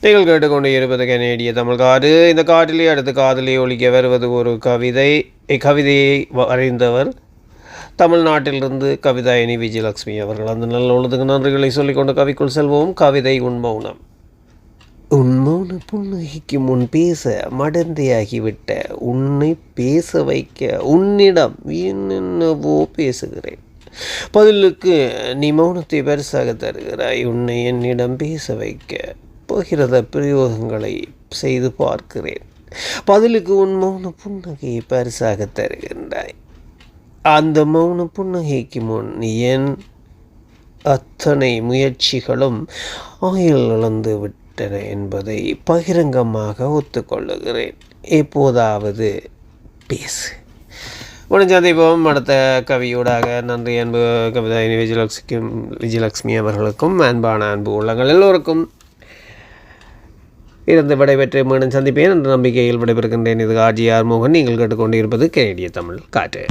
நீங்கள் கேட்டுக்கொண்டு இருப்பது கனேடிய தமிழ் காடு. இந்த காட்டிலே அடுத்து காதலி ஒலிக்க வருவது ஒரு கவிதை. இக்கவிதையை அறிந்தவர் தமிழ்நாட்டிலிருந்து கவிதாயினி விஜயலட்சுமி அவர்கள். அந்த நல்ல உள்ளதுக்கு நன்றிகளை சொல்லிக்கொண்டு கவிக்குள் செல்வோம். கவிதை உன்மௌனம். உன்மௌன புன்னகைக்கு முன் பேச மடந்தையாகிவிட்ட உன்னை பேச வைக்க உன்னிடம் என்னென்னவோ பேசுகிறேன். பதிலுக்கு நீ மௌனத்தை பரிசாக தருகிறாய். உன்னை என்னிடம் பேச வைக்க பகிரத பிரயோகங்களை செய்து பார்க்கிறேன். பதிலுக்கு உன் மௌன புன்னகையை பரிசாக தருகின்றாய். அந்த மௌன புன்னகைக்கு முன் என் அத்தனை முயற்சிகளும் ஆயுள் இழந்து விட்டன என்பதை பகிரங்கமாக ஒத்துக்கொள்ளுகிறேன். எப்போதாவது பேசு. சந்திப்போம் அடுத்த கவியூடாக. நன்றி அன்பு கவிதாயினி விஜயலட்சுமி அவர்களுக்கும் அன்பான அன்பு உள்ளங்கள் எல்லோருக்கும் இருந்து விடைபெற்று மீண்டும் சந்திப்பேன் என்ற நம்பிக்கையில் விடைபெறுகின்றேன். இது ஆர்ஜிஆர் மோகன். நீங்கள் கேட்டுக்கொண்டிருப்பது கனேடிய தமிழ் காற்று.